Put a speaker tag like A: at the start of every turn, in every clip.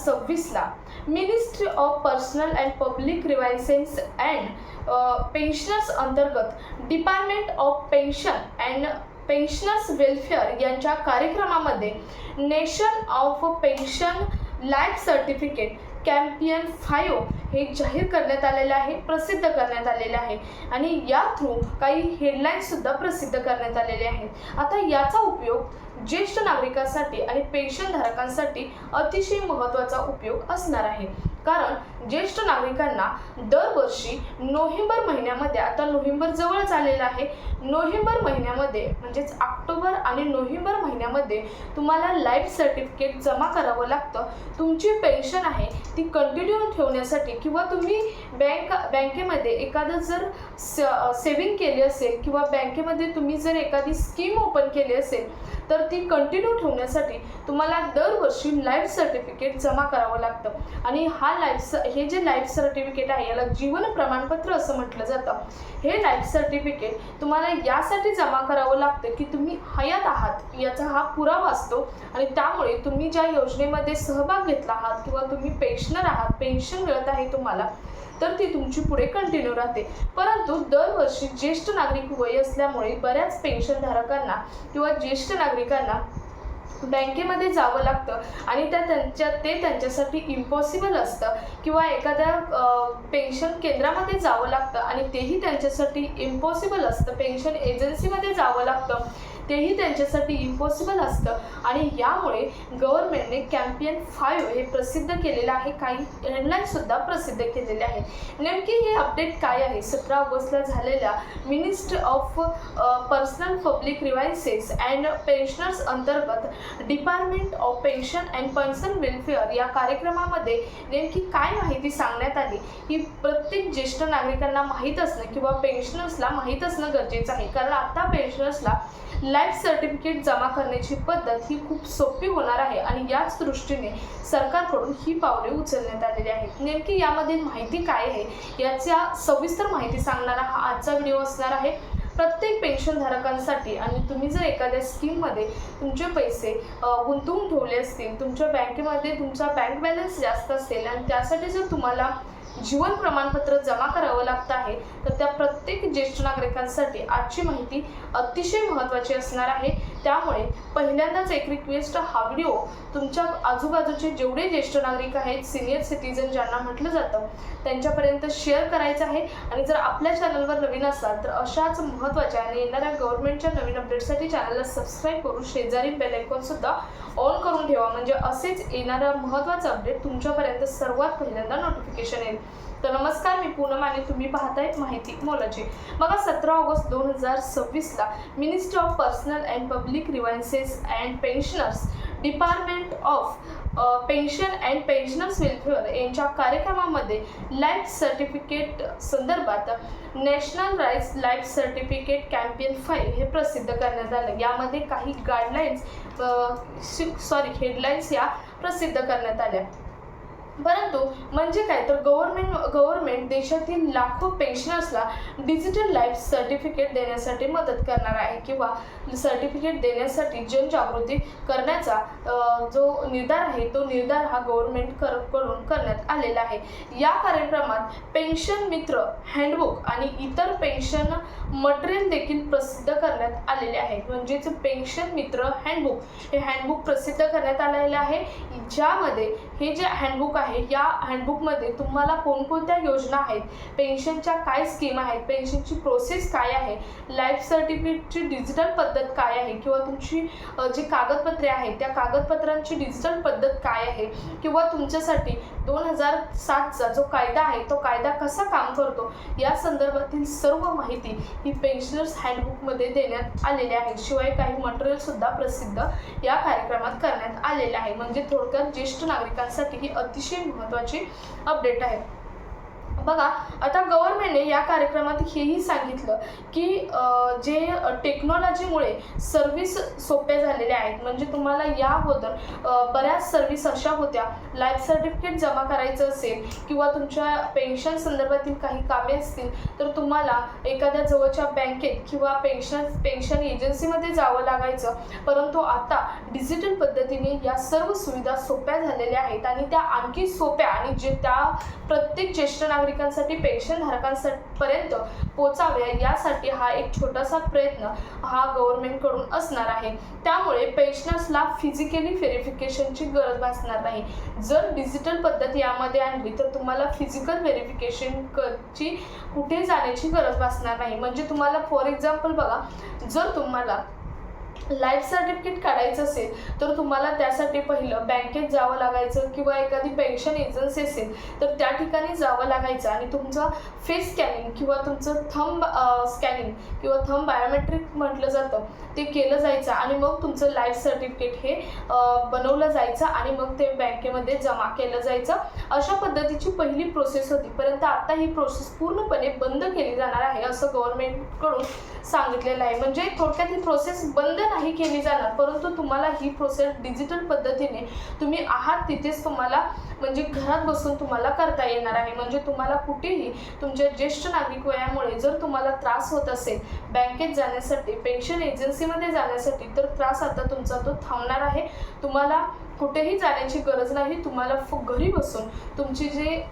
A: 2026ला ministry of personal and public grievances and pensioners अंतर्गत department of pension and pensioners welfare यांच्या कार्यक्रमामध्ये nation of pension life certificate campaign 5 हे जाहीर करण्यात आलेले आहे, प्रसिद्ध करण्यात आलेले आहे आणि या थ्रू काही हेडलाईन्ससुद्धा प्रसिद्ध करण्यात आलेले आहेत। आता याचा उपयोग ज्येष्ठ नागरिकांसाठी आणि पेन्शनधारकांसाठी अतिशय महत्त्वाचा उपयोग असणार आहे, कारण ज्येष्ठ नागरिकांना दरवर्षी नोव्हेंबर महिन्यामध्ये, आता नोव्हेंबर जवळच आलेला आहे, नोव्हेंबर महिन्यामध्ये म्हणजेच ऑक्टोबर आणि नोव्हेंबर महिन्यामध्ये तुम्हाला लाईफ सर्टिफिकेट जमा करावं लागतं। तुमची पेन्शन आहे ती कंटिन्यू ठेवण्यासाठी किंवा तुम्ही बँकेमध्ये एखादं जर सेविंग केली असेल किंवा बँकेमध्ये तुम्ही जर एखादी स्कीम ओपन केली असेल तर ती कंटिन्यू ठेवण्यासाठी तुम्हाला दरवर्षी लाईफ सर्टिफिकेट जमा करावं लागतं आणि हे जे लाईफ सर्टिफिकेट आहे याला जीवन प्रमाणपत्र असं म्हटलं जातं। हे लाईफ सर्टिफिकेट तुम्हाला यासाठी जमा करावं लागतं की तुम्ही हयात आहात याचा हा पुरावा असतो आणि त्यामुळे तुम्ही ज्या योजनेमध्ये सहभाग घेतला आहात किंवा तुम्ही पेन्शनर आहात, पेन्शन मिळत आहे तुम्हाला, तर ती तुमची पुढे कंटिन्यू राहते। परंतु दरवर्षी ज्येष्ठ नागरिक वय असल्यामुळे बऱ्याच पेन्शनधारकांना किंवा ज्येष्ठ नागरिकांना बँकेमध्ये जावं लागतं आणि ते त्यांच्यासाठी इम्पॉसिबल असतं किंवा एखाद्या पेन्शन केंद्रामध्ये जावं लागतं आणि तेही त्यांच्यासाठी इम्पॉसिबल असतं, पेन्शन एजन्सीमध्ये जावं लागतं तेही त्यांच्यासाठी इम्पॉसिबल असतं आणि यामुळे गव्हर्नमेंटने कॅम्पियन 5 हे प्रसिद्ध केलेलं आहे, काही हेडलाईन्ससुद्धा प्रसिद्ध केलेले आहेत। नेमकी हे अपडेट काय आहे? 17 ऑगस्टला झालेल्या ministry of personal public grievances and pensioners अंतर्गत department of pension and pension welfare या कार्यक्रमामध्ये नेमकी काय माहिती सांगण्यात आली ही प्रत्येक ज्येष्ठ नागरिकांना माहीत असणं किंवा पेन्शनर्सला माहीत असणं गरजेचं आहे, कारण आता पेन्शनर्सला लाईफ सर्टिफिकेट जमा करण्याची पद्धत ही खूप सोपी होणार आहे आणि याच दृष्टीने सरकारकडून ही पावले उचलण्यात आलेली आहेत। नेमकी यामधील माहिती काय आहे याच्या सविस्तर माहिती सांगणारा हा आजचा व्हिडिओ असणार आहे। प्रत्येक पेन्शनधारकांसाठी आणि तुम्ही जर एखाद्या स्कीममध्ये तुमचे पैसे गुंतवून ठेवले असतील, तुमच्या बँकेमध्ये तुमचा बँक बॅलन्स जास्त असेल आणि त्यासाठी जर तुम्हाला जीवन प्रमाणपत्र जमा करावं लागतं आहे तर त्या प्रत्येक ज्येष्ठ नागरिकांसाठी आजची माहिती अतिशय महत्त्वाची असणार आहे। त्यामुळे पहिल्यांदाच एक रिक्वेस्ट, हा व्हिडिओ तुमच्या आजूबाजूचे जेवढे ज्येष्ठ नागरिक आहेत, सिनियर सिटीजन ज्यांना म्हटलं जातं, त्यांच्यापर्यंत शेअर करायचं आहे आणि जर आपल्या चॅनलवर नवीन असाल तर अशाच महत्त्वाच्या आणि येणाऱ्या गव्हर्नमेंटच्या नवीन अपडेट्ससाठी चॅनलला सबस्क्राईब करून शेजारी बेल आयकॉनसुद्धा ऑन करून ठेवा, म्हणजे असेच येणारं महत्त्वाचं अपडेट तुमच्यापर्यंत सर्वात पहिल्यांदा नोटिफिकेशन येईल। तर नमस्कार, मी पूनम आणि तुम्ही पाहतायत माहिती मोलाची। बघा, 17 ऑगस्ट 2026ला ministry of personal and public grievances and pensioners department of pension and pensioners welfare यांच्या कार्यक्रमामध्ये लाईफ सर्टिफिकेट संदर्भात नॅशनल लाईफ सर्टिफिकेट कॅम्पियन 5 हे प्रसिद्ध करण्यात आलं। यामध्ये काही हेडलाईन्स या प्रसिद्ध करण्यात आल्या। परंतु म्हणजे काय तर गव्हर्नमेंट देशातील लाखो पेन्शनर्सला डिजिटल लाईफ सर्टिफिकेट देण्यासाठी मदत करणार आहे किंवा सर्टिफिकेट देण्यासाठी जनजागृती करण्याचा जो निर्धार आहे तो निर्धार हा गव्हर्नमेंटकडून करण्यात आलेला आहे। या कार्यक्रमात पेन्शन मित्र हँडबुक आणि इतर पेन्शन मटेरियल देखील प्रसिद्ध करण्यात आलेले आहे। म्हणजेच पेन्शन मित्र हँडबुक हे हँडबुक प्रसिद्ध करण्यात आलेले आहे, ज्यामध्ये हे जे हँडबुक आहे या हँडबुकमध्ये तुम्हाला कोणकोणत्या योजना आहेत, पेन्शनच्या काय स्कीम आहेत, पेन्शनची प्रोसेस काय आहे, लाईफ सर्टिफिकेटची डिजिटल पद्धत काय आहे किंवा तुमची जी कागदपत्रे आहेत त्या कागदपत्रांची डिजिटल पद्धत काय आहे किंवा तुमच्यासाठी 2007चा जो कायदा आहे तो कायदा कसा काम करतो या संदर्भातील सर्व माहिती ही पेन्शनर्स हँडबुकमध्ये देण्यात आलेली आहे। शिवाय काही मटेरियलसुद्धा प्रसिद्ध या कार्यक्रमात करण्यात आलेले आहे। म्हणजे थोडक्यात ज्येष्ठ नागरिकांसाठी ही अतिशय महत्त्वाची अपडेट आहे। बघा, आता गव्हर्नमेंटने या कार्यक्रमात हेही सांगितलं की जे टेक्नॉलॉजीमुळे सर्व्हिस सोप्या झालेल्या आहेत. म्हणजे तुम्हाला या अगोदर बऱ्याच सर्व्हिस अशा होत्या, लाईफ सर्टिफिकेट जमा करायचं असेल किंवा तुमच्या पेन्शन संदर्भातील काही कामे असतील तर तुम्हाला एखाद्या जवळच्या बँकेत किंवा पेन्शन एजन्सीमध्ये जावं लागायचं. परंतु आता डिजिटल पद्धतीने या सर्व सुविधा सोप्या झालेल्या आहेत आणि त्या आणखी सोप्या आणि जे त्या प्रत्येक ज्येष्ठ नागरिकांसाठी, पेन्शनधारकांपर्यंत पोचाव्या यासाठी हा एक छोटासा प्रयत्न हा गव्हर्नमेंटकडून असणार आहे. त्यामुळे पेन्शनर्सला फिजिकली व्हेरिफिकेशनची गरज भासणार नाही. जर डिजिटल पद्धत यामध्ये आणली तर तुम्हाला फिजिकल व्हेरिफिकेशनची कुठे जाण्याची गरज भासणार नाही. म्हणजे तुम्हाला फॉर एक्झाम्पल बघा, जर तुम्हाला लाईफ सर्टिफिकेट काढायचं असेल तर तुम्हाला त्यासाठी पहिलं बँकेत जावं लागायचं किंवा एखादी पेन्शन एजन्सी असेल तर त्या ठिकाणी जावं लागायचं आणि तुमचं फेस स्कॅनिंग किंवा तुमचं थंब स्कॅनिंग किंवा थंब बायोमेट्रिक म्हटलं जातं ते केलं जायचं आणि मग तुमचं लाईफ सर्टिफिकेट हे बनवलं जायचं आणि मग ते बँकेमध्ये जमा केलं जायचं. अशा पद्धतीची पहिली प्रोसेस होती. परंतु आता ही प्रोसेस पूर्णपणे बंद केली जाणार आहे असं गव्हर्नमेंटकडून सांगितलेलं आहे. म्हणजे थोडक्यात ही प्रोसेस बंद नाही केली जाणार, परंतु तुम्हाला ही प्रोसेस डिजिटल पद्धतीने तुम्ही आहात तिथेच तुम्हाला म्हणजे घरात बसून तुम्हाला करता येणार आहे. म्हणजे तुम्हाला कुठेही तुमच्या ज्येष्ठ नागरिक वयामुळे जर तुम्हाला त्रास होत असेल बँकेत जाण्यासाठी, पेन्शन एजन्सीमध्ये जाण्यासाठी, तर त्रास आता तुमचा तो थांबणार आहे. तुम्हाला कुठेही जाण्याची गरज नाही. तुम्हाला घरी बसून तुमची जे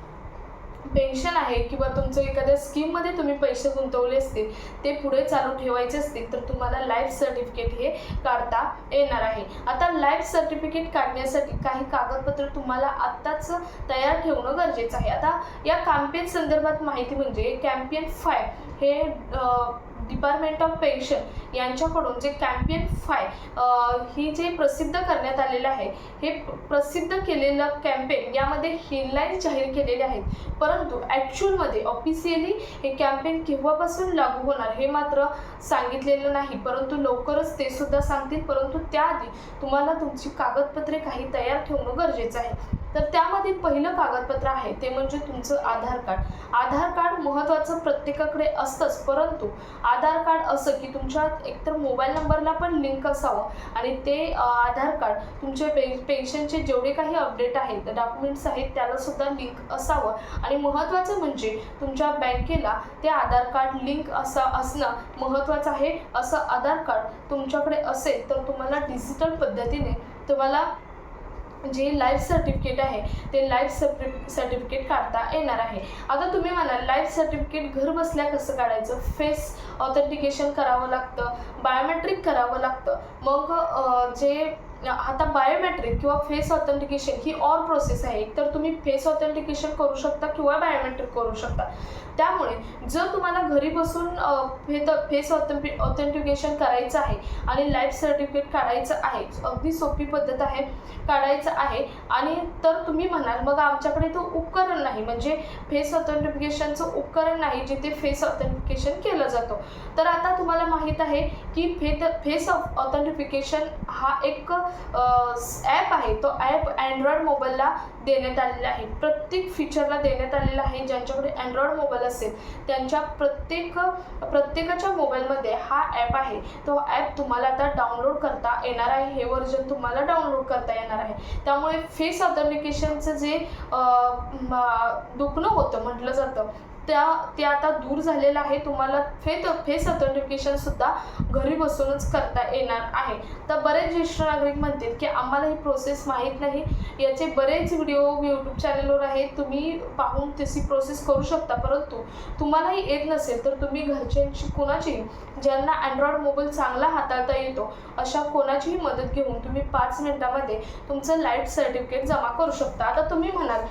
A: पेन्शन आहे किंवा तुमचं एखाद्या स्कीममध्ये तुम्ही पैसे गुंतवले असतील ते पुढे चालू ठेवायचे असतील तर तुम्हाला लाईफ सर्टिफिकेट हे काढता येणार आहे. आता लाईफ सर्टिफिकेट काढण्यासाठी काही कागदपत्र तुम्हाला आत्ताच तयार ठेवणं गरजेचं आहे. आता या कॅम्पेन संदर्भात माहिती म्हणजे कॅम्पेन 5 हे डिपार्टमेंट ऑफ पेन्शन यांच्याकडून जे कॅम्पेन 5 ही जे प्रसिद्ध करण्यात आलेलं आहे हे प्रसिद्ध केलेलं कॅम्पेन यामध्ये हेडलाईन्स जाहीर केलेले आहेत. परंतु ॲक्च्युअलमध्ये ऑफिशियली हे कॅम्पेन केव्हापासून लागू होणार हे मात्र सांगितलेलं नाही. परंतु लवकरच ते सुद्धा सांगतील. परंतु त्याआधी तुम्हाला तुमची कागदपत्रे काही तयार ठेवणं गरजेचं आहे. तर त्यामध्ये पहिलं कागदपत्र आहे ते म्हणजे तुमचं आधार कार्ड. आधार कार्ड महत्त्वाचं प्रत्येकाकडे असतंच, परंतु आधार कार्ड असं की तुमच्या एकतर मोबाईल नंबरला पण लिंक असावं आणि ते आधार कार्ड तुमचे पेन्शनचे जेवढे काही अपडेट आहेत, डॉक्युमेंट्स आहेत त्याला सुद्धा लिंक असावं. आणि महत्त्वाचं म्हणजे तुमच्या बँकेला ते आधार कार्ड लिंक असणं महत्त्वाचं आहे. असं आधार कार्ड तुमच्याकडे असेल तर तुम्हाला डिजिटल पद्धतीने तुम्हाला जे लाईफ सर्टिफिकेट आहे ते लाईफ सर्टिफिकेट काढता येणार आहे. आता तुम्ही म्हणाल लाईफ सर्टिफिकेट घर बसल्या कसं काढायचं? फेस ऑथेंटिकेशन करावं लागतं, बायोमेट्रिक करावं लागतं. मग जे आता बायोमेट्रिक किंवा फेस ऑथेंटिकेशन ही ऑल प्रोसेस आहे. तर तुम्ही फेस ऑथेंटिकेशन करू शकता किंवा बायोमेट्रिक करू शकता. त्यामुळे जर तुम्हाला घरी बसून फेस ऑथेंटिकेशन करायचं आहे आणि लाईफ सर्टिफिकेट काढायचं आहे, अगदी सोपी पद्धत आहे, काढायचं आहे आणि तर तुम्ही म्हणाल मग आमच्याकडे तो उपकरण नाही, म्हणजे फेस ऑथेंटिफिकेशनचं उपकरण नाही जिथे फेस ऑथेंटिकेशन केलं जातं. तर आता तुम्हाला माहीत आहे की फेस ऑथेंटिफिकेशन हा एक ॲप आहे. तो ॲप अँड्रॉइड मोबाईलला देण्यात आलेला आहे. प्रत्येक फीचरला देण्यात आलेला आहे. ज्यांच्याकडे अँड्रॉइड मोबाईल असेल त्यांच्या प्रत्येकाच्या मोबाईलमध्ये हा ॲप आहे. तो ॲप तुम्हाला आता डाउनलोड करता येणार आहे. हे व्हर्जन तुम्हाला डाउनलोड करता येणार आहे. त्यामुळे फेस ऑथेंटिकेशनचं जे दुखणं होतं म्हटलं जातं ते आता दूर झालेलं आहे. तुम्हाला फेस ऑथेंटिकेशन सुद्धा घरी बसूनच करता येणार आहे. तर बरेच ज्येष्ठ नागरिक म्हणतील की आम्हाला ही प्रोसेस माहीत नाही. याचे बरेच व्हिडिओ यूट्यूब चॅनलवर आहेत, तुम्ही पाहून तशी प्रोसेस करू शकता. परंतु तुम्हालाही येत नसेल तर तुम्ही घरच्यांची कोणाचीही, ज्यांना अँड्रॉइड मोबाईल चांगला हाताळता येतो अशा कोणाचीही मदत घेऊन तुम्ही 5 मिनिटामध्ये तुमचं लाईफ सर्टिफिकेट जमा करू शकता. आता तुम्ही म्हणाल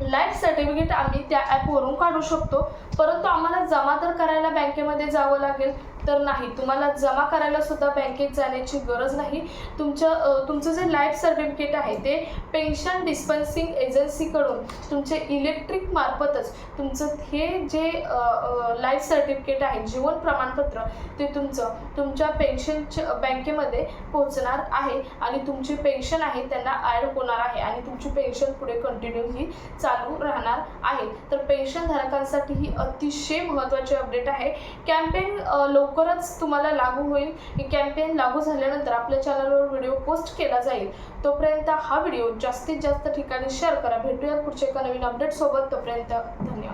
A: लाईफ सर्टिफिकेट आम्ही त्या ॲपवरून काढू शकतो, परंतु आम्हाला जमा तर करायला बँकेमध्ये जावं लागेल. तर नाही, तुम्हाला जमा करायला सुद्धा बँकेत जाण्याची गरज नाही. तुमचं जे लाईफ सर्टिफिकेट आहे ते पेन्शन डिस्पन्सिंग एजन्सीकडून तुमचे इलेक्ट्रिक मार्फतच तुमचं हे जे लाईफ सर्टिफिकेट आहे, जीवन प्रमाणपत्र, ते तुमच्या पेन्शनच्या बँकेमध्ये पोहोचणार आहे आणि तुमची पेन्शन आहे त्यांना ॲड होणार आहे आणि तुमची पेन्शन पुढे कंटिन्यू ही चालू राहणार आहे. तर पेन्शन धारकांसाठी ही अतिशय महत्त्वाची अपडेट आहे. कॅम्पेन लवकरच तुम्हाला लागू होईल. ही कॅम्पेन लागू झाल्यानंतर आपल्या चॅनलवर व्हिडिओ पोस्ट केला जाईल. तोपर्यंत हा व्हिडिओ जास्तीत जास्त ठिकाणी शेअर करा. भेटूया पुढच्या एका नवीन अपडेट सोबत. तोपर्यंत धन्यवाद.